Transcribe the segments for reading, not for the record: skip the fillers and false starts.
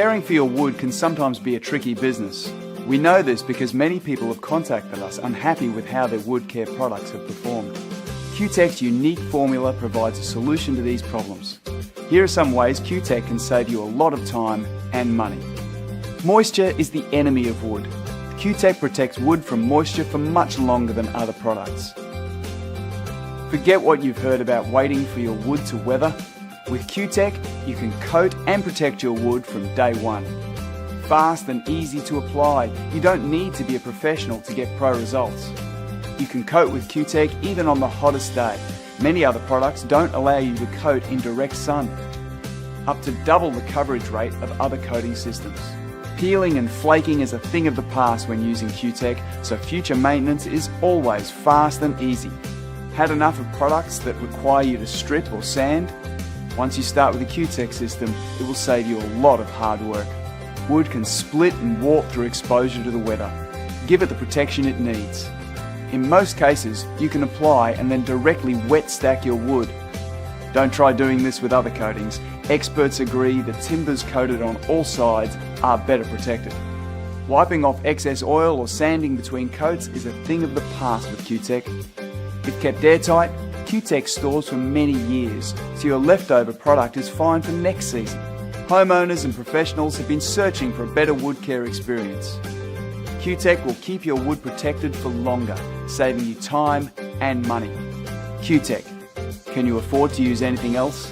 Caring for your wood can sometimes be a tricky business. We know this because many people have contacted us unhappy with how their wood care products have performed. Cutek's unique formula provides a solution to these problems. Here are some ways Cutek can save you a lot of time and money. Moisture is the enemy of wood. Cutek protects wood from moisture for much longer than other products. Forget what you've heard about waiting for your wood to weather. With Cutek, you can coat and protect your wood from day one. Fast and easy to apply. You don't need to be a professional to get pro results. You can coat with Cutek even on the hottest day. Many other products don't allow you to coat in direct sun. Up to double the coverage rate of other coating systems. Peeling and flaking is a thing of the past when using Cutek, so future maintenance is always fast and easy. Had enough of products that require you to strip or sand? Once you start with the Cutek system, it will save you a lot of hard work. Wood can split and warp through exposure to the weather. Give it the protection it needs. In most cases, you can apply and then directly wet stack your wood. Don't try doing this with other coatings. Experts agree that timbers coated on all sides are better protected. Wiping off excess oil or sanding between coats is a thing of the past with Cutek. If kept airtight, Cutek stores for many years, so your leftover product is fine for next season. Homeowners and professionals have been searching for a better wood care experience. Cutek will keep your wood protected for longer, saving you time and money. Cutek. Can you afford to use anything else?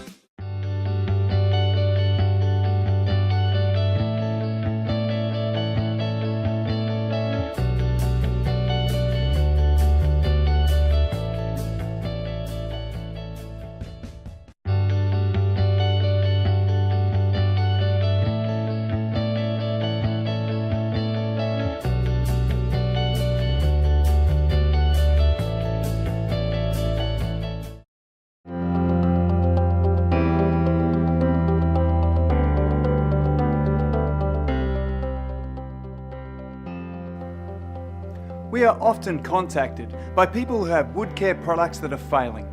We are often contacted by people who have wood care products that are failing,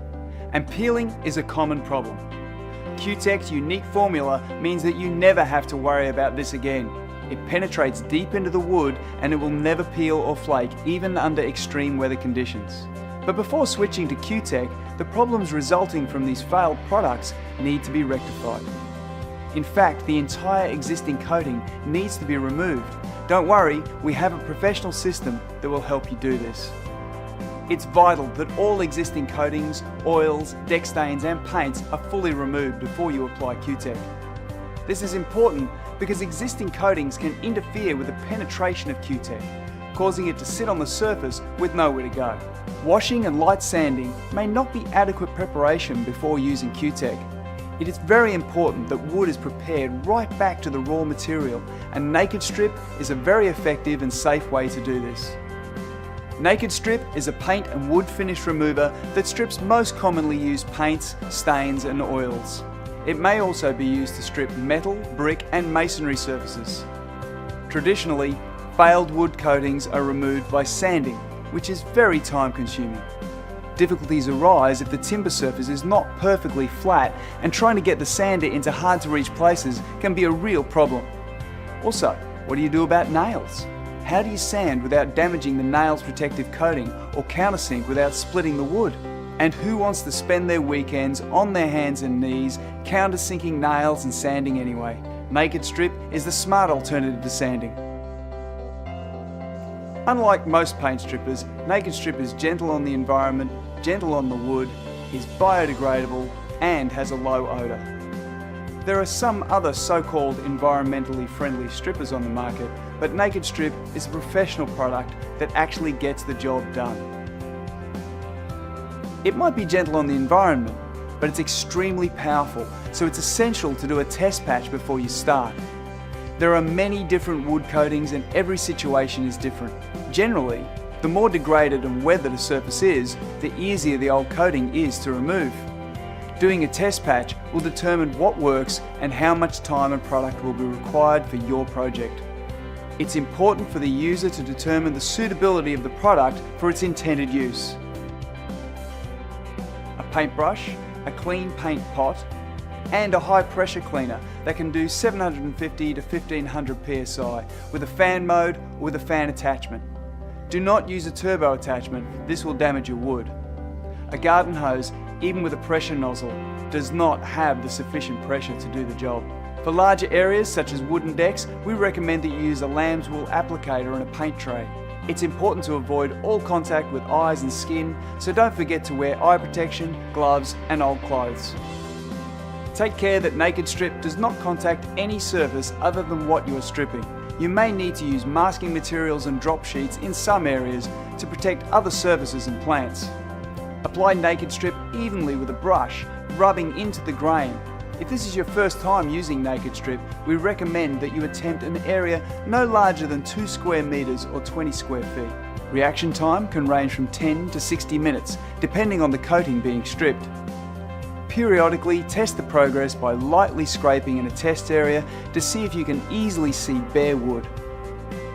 and peeling is a common problem. Cutek's unique formula means that you never have to worry about this again. It penetrates deep into the wood and it will never peel or flake even under extreme weather conditions. But before switching to Cutek, the problems resulting from these failed products need to be rectified. In fact, the entire existing coating needs to be removed. Don't worry, we have a professional system that will help you do this. It's vital that all existing coatings, oils, deck stains and paints are fully removed before you apply Cutek. This is important because existing coatings can interfere with the penetration of Cutek, causing it to sit on the surface with nowhere to go. Washing and light sanding may not be adequate preparation before using Cutek. It is very important that wood is prepared right back to the raw material, and Naked Strip is a very effective and safe way to do this. Naked Strip is a paint and wood finish remover that strips most commonly used paints, stains and oils. It may also be used to strip metal, brick and masonry surfaces. Traditionally, failed wood coatings are removed by sanding, which is very time consuming. Difficulties arise if the timber surface is not perfectly flat, and trying to get the sander into hard to reach places can be a real problem. Also, what do you do about nails? How do you sand without damaging the nail's protective coating or countersink without splitting the wood? And who wants to spend their weekends on their hands and knees countersinking nails and sanding anyway? Naked Strip is the smart alternative to sanding. Unlike most paint strippers, Naked Strip is gentle on the environment, gentle on the wood, is biodegradable and has a low odour. There are some other so-called environmentally friendly strippers on the market, but Naked Strip is a professional product that actually gets the job done. It might be gentle on the environment, but it's extremely powerful, so it's essential to do a test patch before you start. There are many different wood coatings and every situation is different. Generally, the more degraded and weathered a surface is, the easier the old coating is to remove. Doing a test patch will determine what works and how much time and product will be required for your project. It's important for the user to determine the suitability of the product for its intended use. A paintbrush, a clean paint pot, and a high pressure cleaner that can do 750 to 1500 psi with a fan mode or with a fan attachment. Do not use a turbo attachment, this will damage your wood. A garden hose, even with a pressure nozzle, does not have the sufficient pressure to do the job. For larger areas such as wooden decks, we recommend that you use a lamb's wool applicator and a paint tray. It's important to avoid all contact with eyes and skin, so don't forget to wear eye protection, gloves and old clothes. Take care that Naked Strip does not contact any surface other than what you are stripping. You may need to use masking materials and drop sheets in some areas to protect other surfaces and plants. Apply Naked Strip evenly with a brush, rubbing into the grain. If this is your first time using Naked Strip, we recommend that you attempt an area no larger than 2 square meters or 20 square feet. Reaction time can range from 10 to 60 minutes, depending on the coating being stripped. Periodically test the progress by lightly scraping in a test area to see if you can easily see bare wood.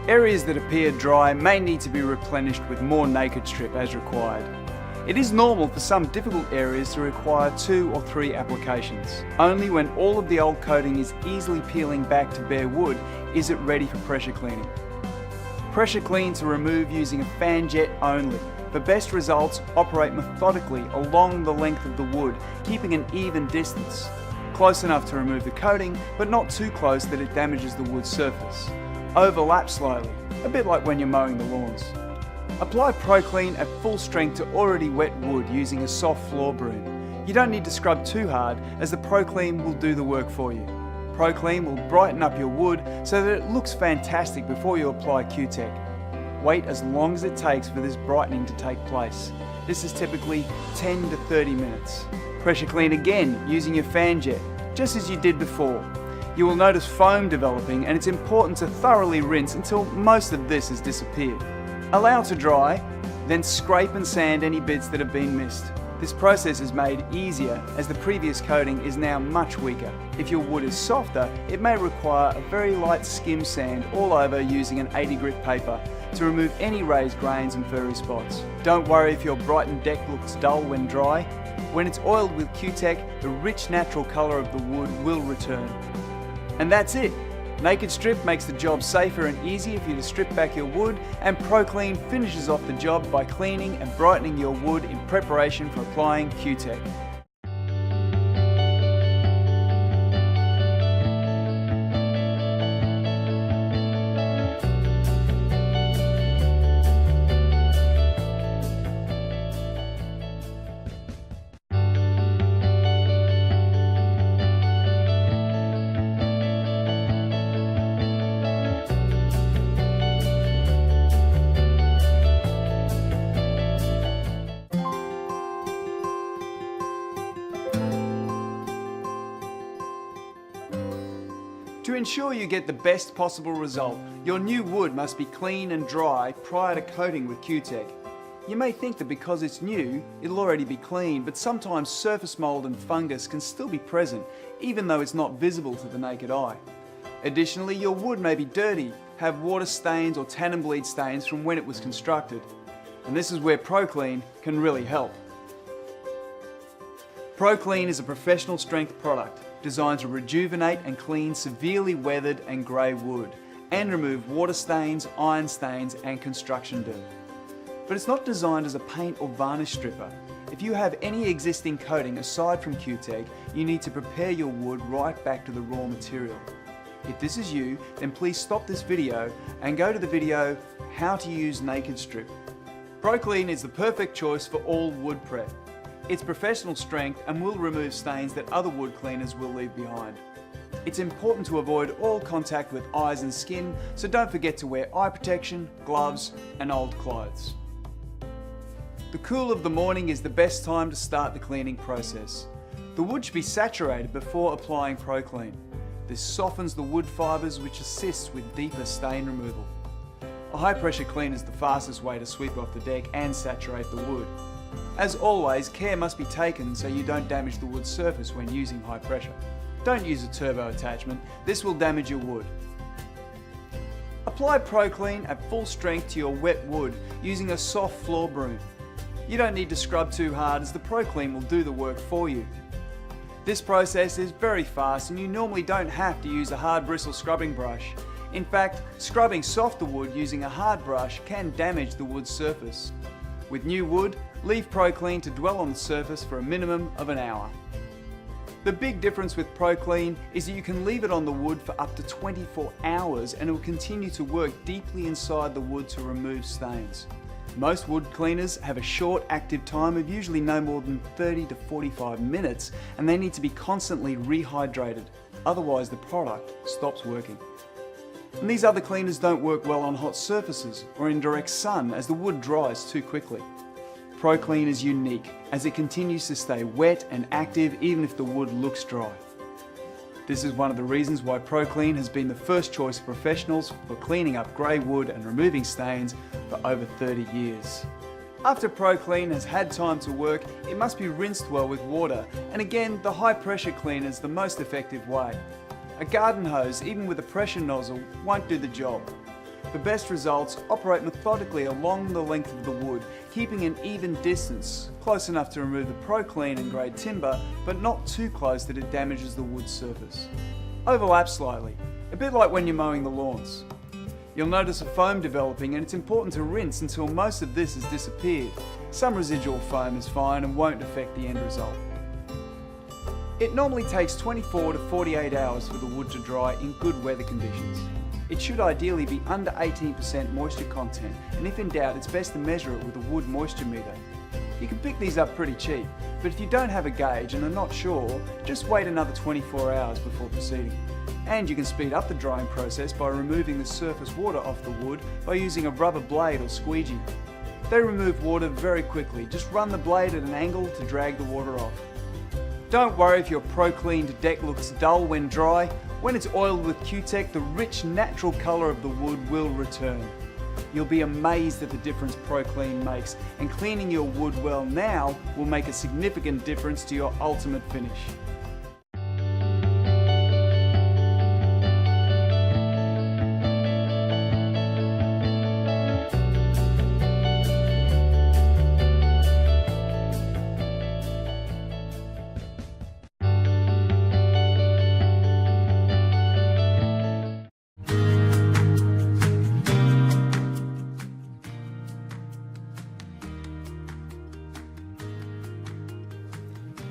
Areas that appear dry may need to be replenished with more Naked Strip as required. It is normal for some difficult areas to require 2 or 3 applications. Only when all of the old coating is easily peeling back to bare wood is it ready for pressure cleaning. Pressure clean to remove using a fan jet only. For best results, operate methodically along the length of the wood, keeping an even distance. Close enough to remove the coating, but not too close that it damages the wood surface. Overlap slowly, a bit like when you're mowing the lawns. Apply Pro Clean at full strength to already wet wood using a soft floor broom. You don't need to scrub too hard, as the Pro Clean will do the work for you. Pro Clean will brighten up your wood so that it looks fantastic before you apply Cutek. Wait as long as it takes for this brightening to take place. This is typically 10 to 30 minutes. Pressure clean again using your fan jet, just as you did before. You will notice foam developing, and it's important to thoroughly rinse until most of this has disappeared. Allow to dry, then scrape and sand any bits that have been missed. This process is made easier as the previous coating is now much weaker. If your wood is softer, it may require a very light skim sand all over using an 80 grit paper to remove any raised grains and furry spots. Don't worry if your brightened deck looks dull when dry. When it's oiled with Cutek, the rich natural colour of the wood will return. And that's it. Naked Strip makes the job safer and easier for you to strip back your wood, and Pro Clean finishes off the job by cleaning and brightening your wood in preparation for applying Cutek. To ensure you get the best possible result, your new wood must be clean and dry prior to coating with Cutek. You may think that because it's new, it'll already be clean, but sometimes surface mold and fungus can still be present, even though it's not visible to the naked eye. Additionally, your wood may be dirty, have water stains or tannin bleed stains from when it was constructed. And this is where Pro Clean can really help. Pro Clean is a professional strength product designed to rejuvenate and clean severely weathered and grey wood and remove water stains, iron stains and construction dirt. But it's not designed as a paint or varnish stripper. If you have any existing coating aside from Cutek, you need to prepare your wood right back to the raw material. If this is you, then please stop this video and go to the video How to Use Naked Strip. Pro Clean is the perfect choice for all wood prep. It's professional strength and will remove stains that other wood cleaners will leave behind. It's important to avoid all contact with eyes and skin, so don't forget to wear eye protection, gloves and old clothes. The cool of the morning is the best time to start the cleaning process. The wood should be saturated before applying Pro Clean. This softens the wood fibres, which assists with deeper stain removal. A high pressure clean is the fastest way to sweep off the deck and saturate the wood. As always, care must be taken so you don't damage the wood surface when using high pressure. Don't use a turbo attachment, this will damage your wood. Apply Pro Clean at full strength to your wet wood using a soft floor broom. You don't need to scrub too hard, as the Pro Clean will do the work for you. This process is very fast and you normally don't have to use a hard bristle scrubbing brush. In fact, scrubbing softer wood using a hard brush can damage the wood's surface. With new wood, leave ProClean to dwell on the surface for a minimum of an hour. The big difference with ProClean is that you can leave it on the wood for up to 24 hours and it will continue to work deeply inside the wood to remove stains. Most wood cleaners have a short active time of usually no more than 30 to 45 minutes and they need to be constantly rehydrated, otherwise the product stops working. And these other cleaners don't work well on hot surfaces or in direct sun as the wood dries too quickly. ProClean is unique as it continues to stay wet and active even if the wood looks dry. This is one of the reasons why ProClean has been the first choice of professionals for cleaning up grey wood and removing stains for over 30 years. After ProClean has had time to work, it must be rinsed well with water, and again, the high pressure cleaner is the most effective way. A garden hose, even with a pressure nozzle, won't do the job. For best results, operate methodically along the length of the wood, keeping an even distance, close enough to remove the ProClean and grade timber, but not too close that it damages the wood surface. Overlap slightly, a bit like when you're mowing the lawns. You'll notice a foam developing and it's important to rinse until most of this has disappeared. Some residual foam is fine and won't affect the end result. It normally takes 24 to 48 hours for the wood to dry in good weather conditions. It should ideally be under 18% moisture content, and if in doubt, it's best to measure it with a wood moisture meter. You can pick these up pretty cheap, but if you don't have a gauge and are not sure, just wait another 24 hours before proceeding. And you can speed up the drying process by removing the surface water off the wood by using a rubber blade or squeegee. They remove water very quickly, just run the blade at an angle to drag the water off. Don't worry if your ProCleaned deck looks dull when dry. When it's oiled with Cutek, the rich natural colour of the wood will return. You'll be amazed at the difference ProClean makes, and cleaning your wood well now will make a significant difference to your ultimate finish.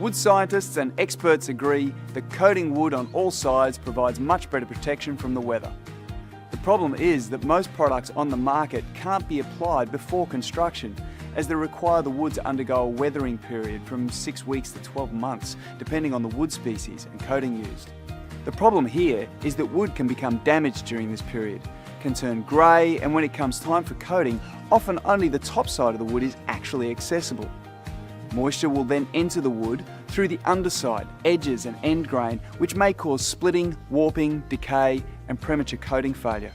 Wood scientists and experts agree that coating wood on all sides provides much better protection from the weather. The problem is that most products on the market can't be applied before construction, as they require the wood to undergo a weathering period from 6 weeks to 12 months, depending on the wood species and coating used. The problem here is that wood can become damaged during this period, can turn grey, and when it comes time for coating, often only the top side of the wood is actually accessible. Moisture will then enter the wood through the underside, edges and end grain, which may cause splitting, warping, decay and premature coating failure.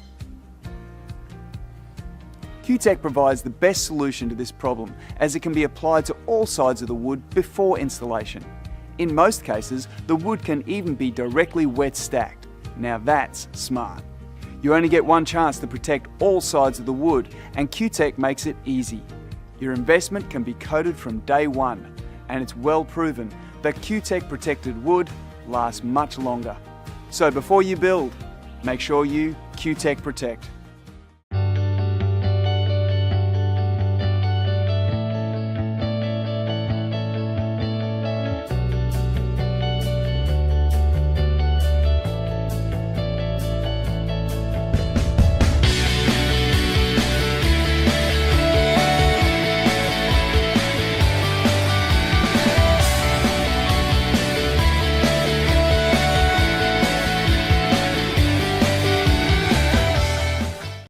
Cutek provides the best solution to this problem as it can be applied to all sides of the wood before installation. In most cases, the wood can even be directly wet stacked. Now that's smart. You only get one chance to protect all sides of the wood, and Cutek makes it easy. Your investment can be coated from day one, and it's well proven that Cutek protected wood lasts much longer. So before you build, make sure you Cutek protect.